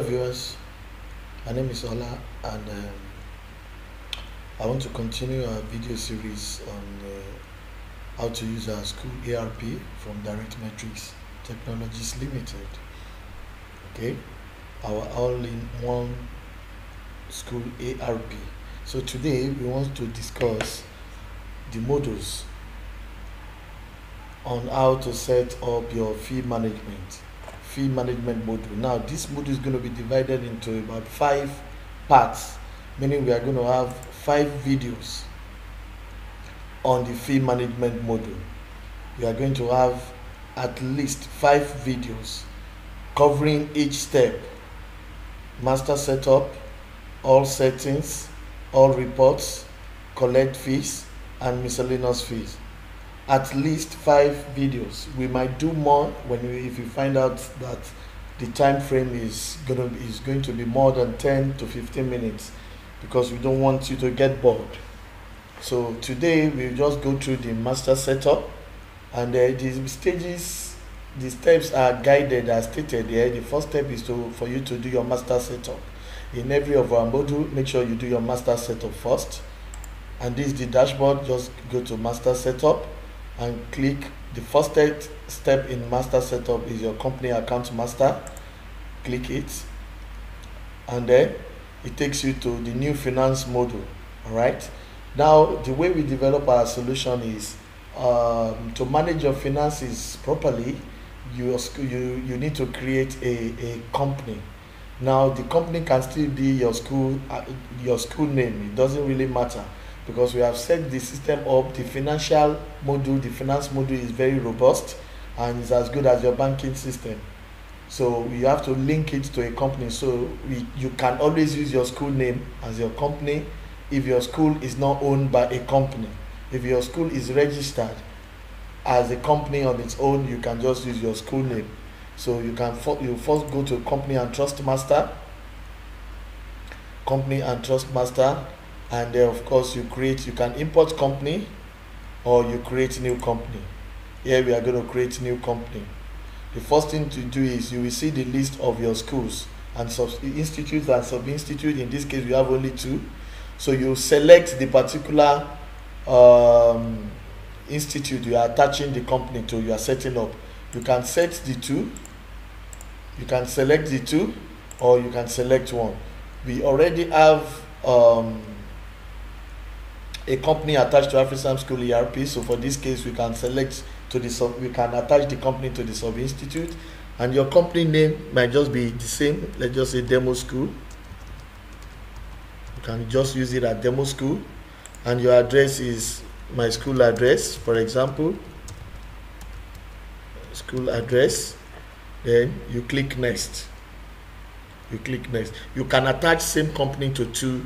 Viewers, my name is Ola, and I want to continue our video series on how to use our School ERP from Direct Metrics Technologies Limited. Okay, our all-in-one School ERP. So today we want to discuss the modules on how to set up your fee management module. Now this module is going to be divided into about 5 parts, meaning we are going to have 5 videos on the fee management module. We are going to have at least 5 videos covering each step: master setup, all settings, all reports, collect fees, and miscellaneous fees. At least 5 videos. We might do more if we find out that the time frame is going to be more than 10 to 15 minutes, because we don't want you to get bored. So today we'll just go through the master setup, and the steps are guided as stated here. The first step is for you to do your master setup. In every of our module, make sure you do your master setup first. And this is the dashboard. Just go to master setup and click. The first step in master setup is your company account master. Click it, and then it takes you to the new finance module. All right, now the way we develop our solution is to manage your finances properly. You need to create a company. Now the company can still be your school name. It doesn't really matter, because we have set the system up. The finance module is very robust and is as good as your banking system. So you have to link it to a company, so you can always use your school name as your company if your school is not owned by a company. If your school is registered as a company on its own, you can just use your school name. So you first go to company and trust master, and then of course you can import company, or you create new company. Here we are going to create new company. The first thing to do is you will see the list of your schools and institutes and sub-institute. In this case we have only 2, so you select the particular institute you are attaching the company to, you are setting up. You can select the 2, or you can select one. We already have a company attached to afriSAMS School ERP, so for this case we can attach the company to the sub institute, and your company name might just be the same. Let's just say demo school. You can just use it at demo school, and your address is my school address, for example, school address. Then you click next. You can attach same company to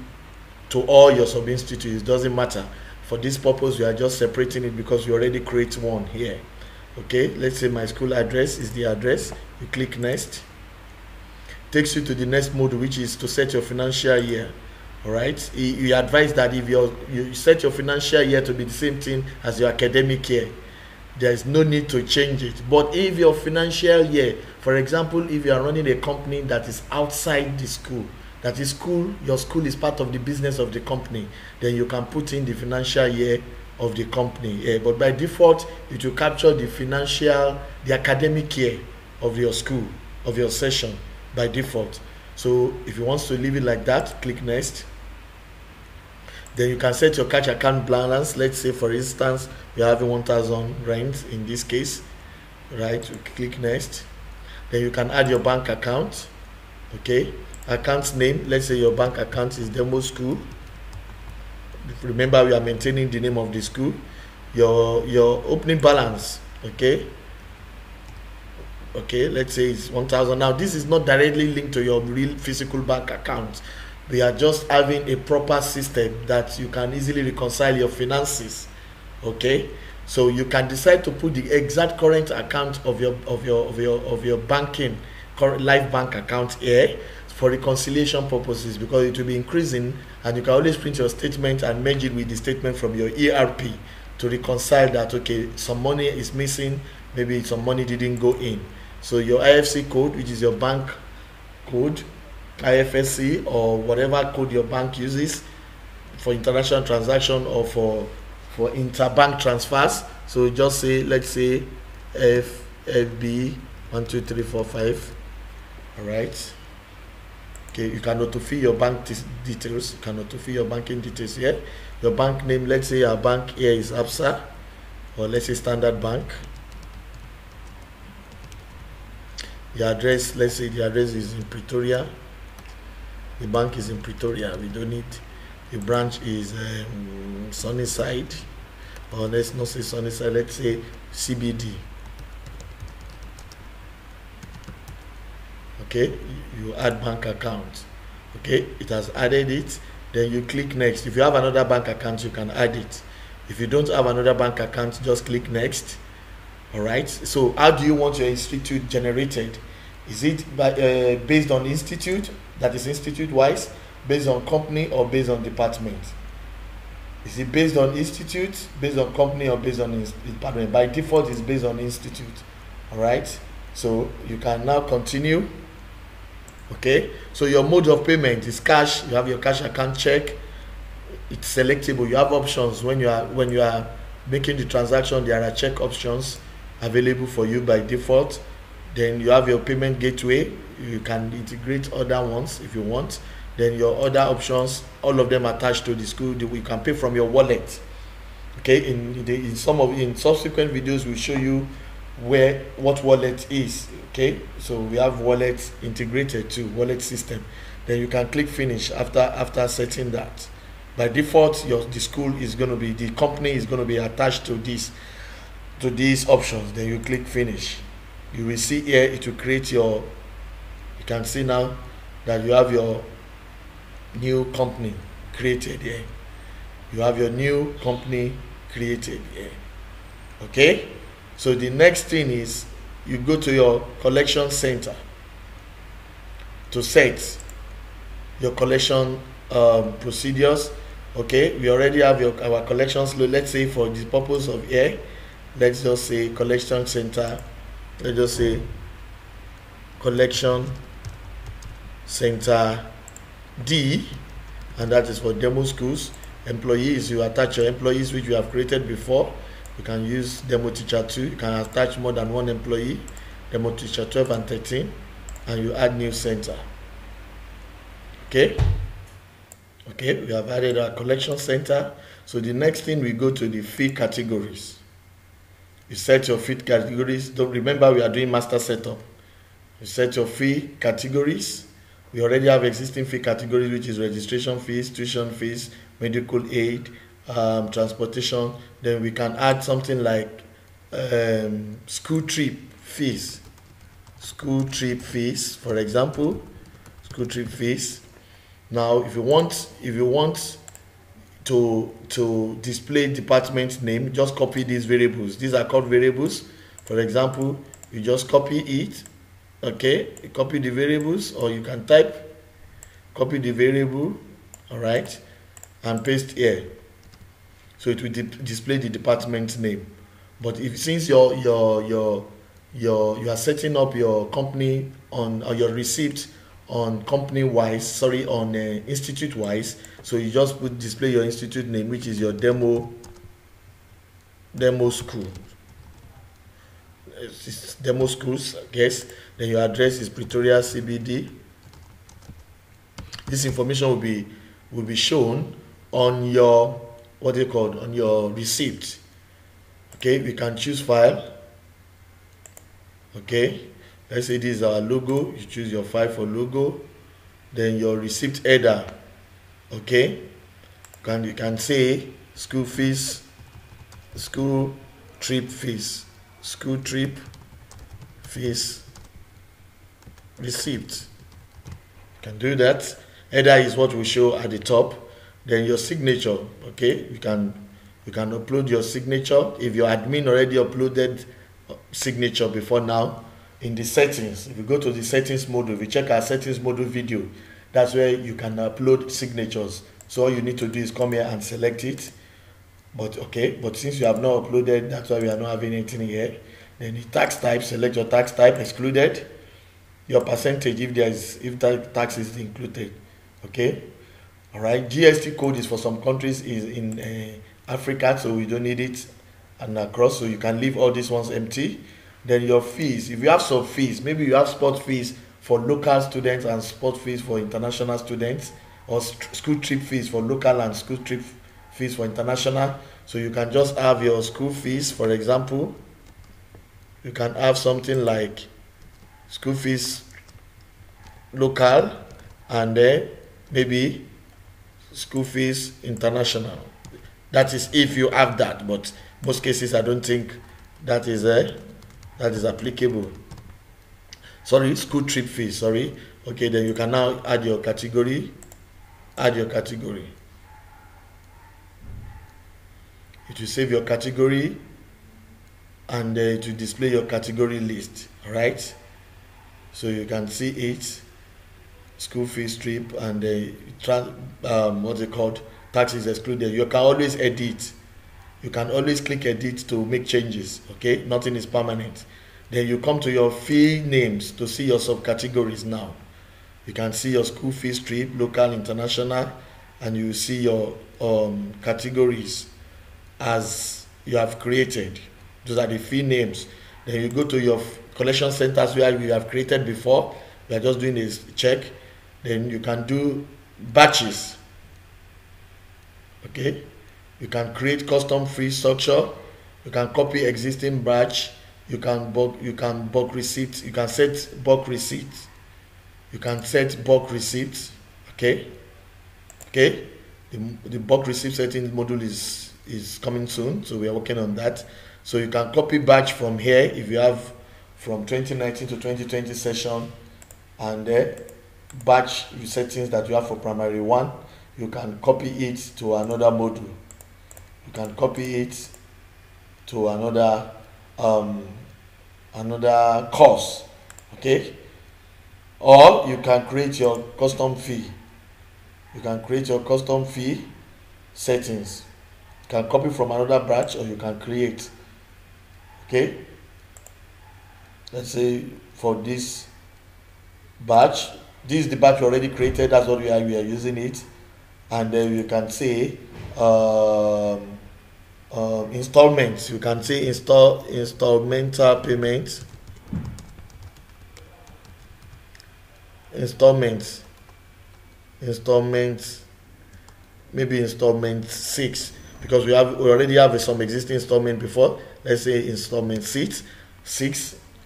all your sub-institutes. It doesn't matter. For this purpose, we are just separating it because we already create one here. Okay, let's say my school address is the address. You click next. Takes you to the next module, which is to set your financial year. All right, you advise that if you set your financial year to be the same thing as your academic year, there is no need to change it. But if your financial year, for example, if you are running a company that is outside the school, that is your school is part of the business of the company, then you can put in the financial year of the company. But by default, it will capture the academic year of your school, of your session by default. So if you want to leave it like that, click next. Then you can set your cash account balance. Let's say, for instance, you're having 1,000 rand in this case, right? You click next. Then you can add your bank account. Okay, account name. Let's say your bank account is demo school. Remember, we are maintaining the name of the school. Your opening balance. Okay, let's say it's 1,000. Now this is not directly linked to your real physical bank account. We are just having a proper system that you can easily reconcile your finances. Okay, so you can decide to put the exact current account of your banking live bank account here for reconciliation purposes, because it will be increasing, and you can always print your statement and merge it with the statement from your ERP to reconcile that, okay, some money is missing, maybe some money didn't go in. So your IFC code, which is your bank code, IFSC or whatever code your bank uses for international transaction or for interbank transfers. So just say, let's say FB 12345. All right. Okay, you can auto-fill your bank details. You can auto-fill your banking details here. Your bank name, let's say our bank here is ABSA, or let's say Standard Bank. The address, let's say the address is in Pretoria. The bank is in Pretoria. We don't need, the branch is Sunnyside, or let's not say Sunnyside, let's say CBD. Okay, you add bank account. Okay, it has added it. Then you click next. If you have another bank account, you can add it. If you don't have another bank account, just click next. All right. So how do you want your institute generated? Is it based on institute, that is institute wise, based on company, or based on department? Is it based on institute, based on company, or based on department? By default, it's based on institute. All right. So you can now continue. Okay, so your mode of payment is cash. You have your cash account, check. It's selectable. You have options when you are making the transaction. There are check options available for you by default. Then you have your payment gateway. You can integrate other ones if you want. Then your other options, all of them attached to the school. You can pay from your wallet. Okay, in subsequent videos we'll show you what wallet is. Okay, so we have wallet integrated to wallet system. Then you can click finish after setting that. By default, the company is going to be attached to these options. Then you click finish. You will see here it will create you can see now that you have your new company created here. You have your new company created here. Okay, so the next thing is you go to your collection center to set your collection procedures. Okay, we already have our collections. Let's say for the purpose of here, let's just say collection center. Let's just say collection center D, and that is for demo schools. Employees, you attach your employees which you have created before. You can use demo teacher 2. You can attach more than one employee, demo teacher 12 and 13, and you add new center. Okay, we have added our collection center. So the next thing, we go to the fee categories. You set your fee categories. Don't remember, we are doing master setup. You set your fee categories. We already have existing fee categories, which is registration fees, tuition fees, medical aid, transportation. Then we can add something like school trip fees. School trip fees, for example, school trip fees. Now, if you want to display department name, just copy these variables. These are called variables. For example, you just copy it. Okay, you copy the variables, or you can copy the variable, all right, and paste here. So it will display the department name. But since you are setting up your company or your receipt on company wise, on institute wise, so you just display your institute name, which is your demo school. It's demo schools, I guess. Then your address is Pretoria CBD. This information will be shown on your on your receipt. Okay, we can choose file. Okay, let's say this is our logo. You choose your file for logo. Then your receipt header. Okay, you can say school fees, school trip fees, school trip fees receipt. You can do that. Header is what we show at the top. Then your signature. Okay, you can upload your signature. If your admin already uploaded signature before now, in the settings, if you go to the settings module, if you check our settings module video, that's where you can upload signatures. So all you need to do is come here and select it. But since you have not uploaded, that's why we are not having anything here. Then the tax type, select your tax type, excluded. your percentage if that tax is included. Okay, all right. GST code is for some countries is in Africa, so we don't need it, and across, so you can leave all these ones empty. Then your fees, if you have some fees, maybe you have sport fees for local students and sport fees for international students, or school trip fees for local and school trip fees for international. So you can just have your school fees. For example, you can have something like school fees local, and then maybe school fees international. That is if you have that, but most cases I don't think that is applicable. Sorry, school trip fees, sorry. Okay, then you can now add your category. It will save your category, and it will display your category list. All right, so you can see it, school fees trip, and what's it called, taxes excluded. You can always edit. You can always click edit to make changes. Okay, nothing is permanent. Then you come to your fee names to see your subcategories now. You can see your school fees trip, local, international, and you see your categories as you have created. Those are the fee names. Then you go to your collection centers where you have created before. We are just doing this check. Then you can do batches. Okay, you can create custom free structure. You can copy existing batch. You can bulk receipts. You can set bulk receipts. Okay. The bulk receipt setting module is coming soon, so we are working on that. So you can copy batch from here if you have from 2019 to 2020 session, and batch settings that you have for primary 1. You can copy it to another module. You can copy it to another course. Okay, or you can create your custom fee. Settings. You can copy from another batch, or you can create. Okay, let's say for this batch, this is the batch we already created. That's what we are using it. And then you can say installments. You can say installmental payments. Installments, maybe installment 6, because we already have some existing installment before. Let's say installment 6,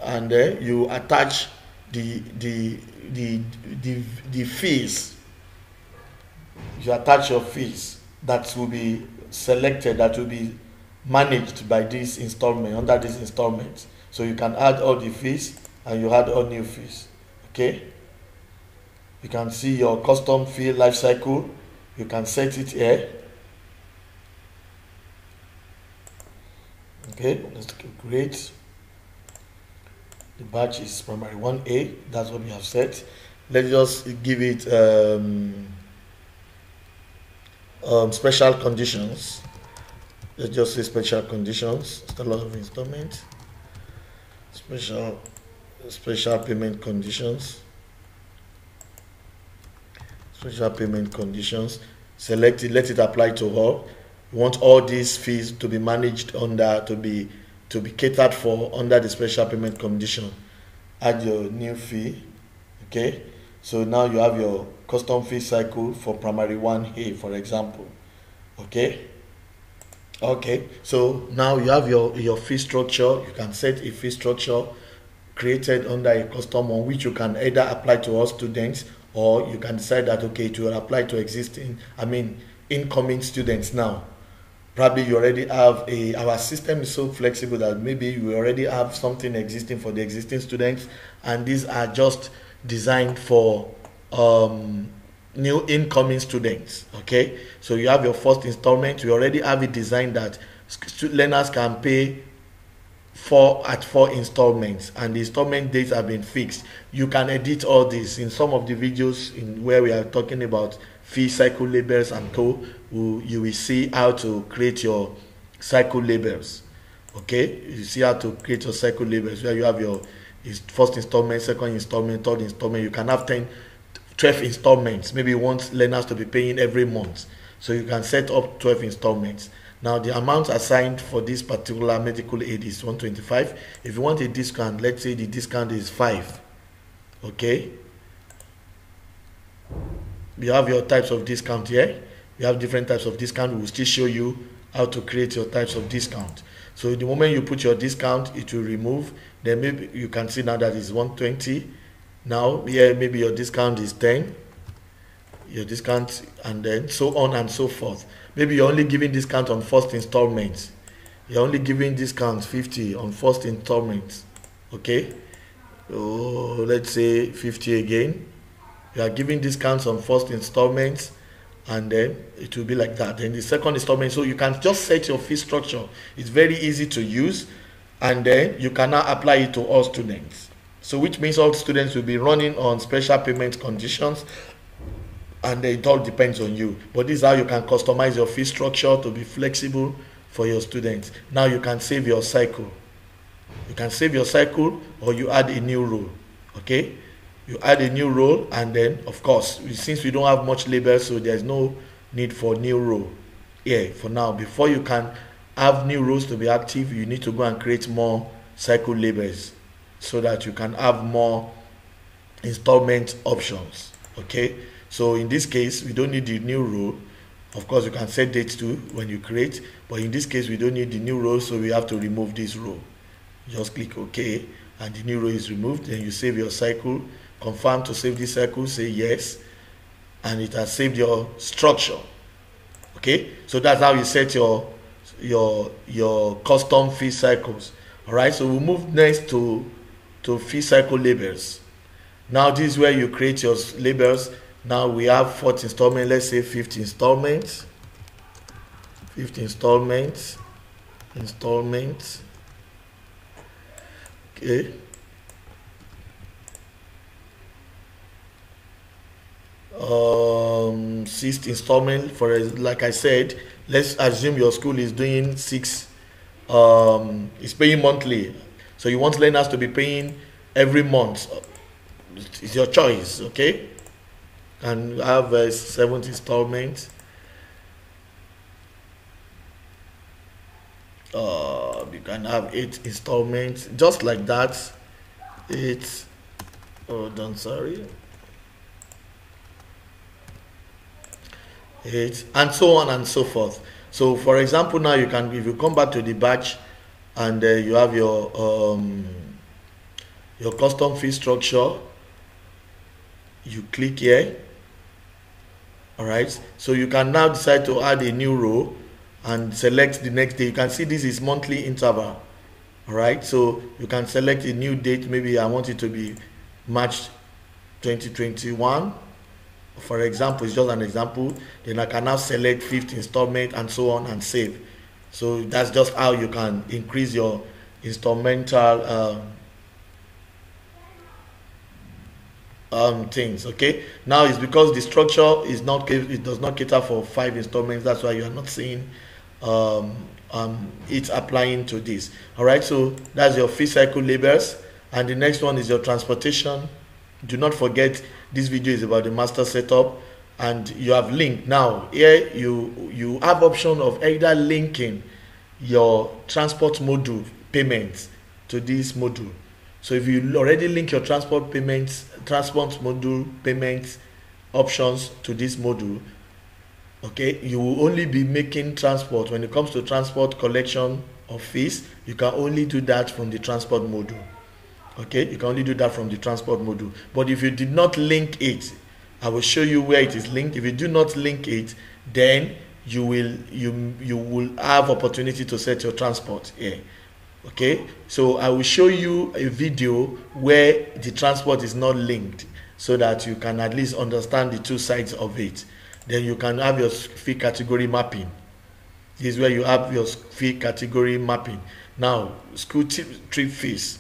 and then you attach the fees. You attach your fees that will be selected, that will be managed by this installment, under this installment. So you can add all the fees, and you add all new fees. Okay, you can see your custom fee life cycle. You can set it here. Okay, let's create. The batch is primary 1A. That's what we have set. Let's just give it special conditions. Let's just say special conditions. It's a lot of installment. Special payment conditions. Special payment conditions. Select it. Let it apply to all. You want all these fees to be managed under, to be catered for under the special payment condition. Add your new fee. Okay, so now you have your custom fee cycle for primary 1A, for example. Okay, so now you have your fee structure. You can set a fee structure created under a custom one, which you can either apply to all students, or you can decide that, okay, it will apply to incoming students. Now probably you already have our system is so flexible that maybe you already have something existing for the existing students, and these are just designed for new incoming students. Okay, so you have your first installment. You already have it designed that learners can pay 4 installments, and the installment dates have been fixed. You can edit all this in some of the videos where we are talking about fee cycle labels and co. You will see how to create your cycle labels. Okay, you see how to create your cycle labels, where you have your is first installment, second installment, third installment. You can have 12 installments. Maybe you want learners to be paying every month, so you can set up 12 installments. Now the amount assigned for this particular medical aid is 125. If you want a discount, let's say the discount is 5. Okay, you have your types of discount here. You have different types of discount. We will still show you how to create your types of discount. So the moment you put your discount, it will remove. Then maybe you can see now that it's 120. Now here maybe your discount is 10. Your discount, and then so on and so forth. Maybe you're only giving discount on first installments. You're only giving discount 50 on first installments. Okay. Oh, let's say 50 again. You are giving discounts on first installments, and then it will be like that. Then the second installment, so you can just set your fee structure. It's very easy to use, and then you can now apply it to all students. So which means all students will be running on special payment conditions, and it all depends on you. But this is how you can customize your fee structure to be flexible for your students. Now you can save your cycle. You can save your cycle, or you add a new role. Okay, you add a new role, and then of course, since we don't have much labor, so there's no need for new role. Yeah, for now, before you can have new roles to be active, you need to go and create more cycle labels so that you can have more installment options. Okay, so in this case, we don't need the new role. Of course, you can set dates too when you create, but in this case, we don't need the new role, so we have to remove this row. Just click OK, and the new row is removed. Then you save your cycle, confirm to save this cycle, say yes, and it has saved your structure. Okay, so that's how you set your custom fee cycles. All right, so we'll move next to fee cycle labels. Now this is where you create your labels. Now we have 4th installment, let's say 5th installment, 5th installment, okay. 6th installment, for like I said, let's assume your school is doing 6, is paying monthly, so you want learners to be paying every month. It's your choice, okay? And have a 7th installment. You can have 8 installments, just like that. 8, sorry. 8, and so on and so forth. So for example, now you can, if you come back to the batch, and you have your custom fee structure, you click here. All right, so you can now decide to add a new row and select the next day. You can see this is monthly interval. All right, so you can select a new date. Maybe I want it to be March 2021, for example. It's just an example. Then I can now select 5th installment and so on, and save. So that's just how you can increase your instrumental things. Okay, now it's because the structure is not, it does not cater for 5 installments. That's why you are not seeing it's applying to this. All right, so that's your fee cycle labels, and the next one is your transportation. Do not forget, this video is about the master setup, and you have linked. Now here you have option of either linking your transport module payments to this module. So if you already link your transport module payments options to this module, okay, you will only be making transport. When it comes to transport collection of fees, you can only do that from the transport module. Okay, you can only do that from the transport module. But if you did not link it, I will show you where it is linked. If you do not link it, then you will have opportunity to set your transport here. Okay, so I will show you a video where the transport is not linked, so that you can at least understand the two sides of it. Then you can have your fee category mapping. This is where you have your fee category mapping. Now, school trip fees,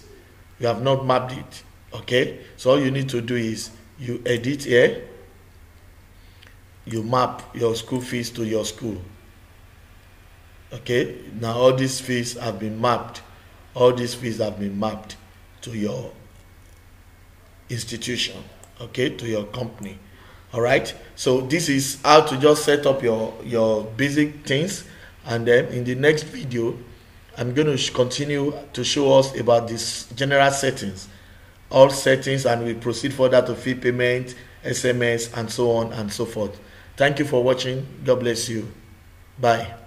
you have not mapped it. Okay, so all you need to do is you edit here, you map your school fees to your school. Okay, now all these fees have been mapped. All these fees have been mapped to your institution, okay, to your company. All right, so this is how to just set up your basic things, and then in the next video I'm going to continue to show us about this general settings, all settings, and we proceed further to fee payment, SMS, and so on and so forth. Thank you for watching. God bless you. Bye.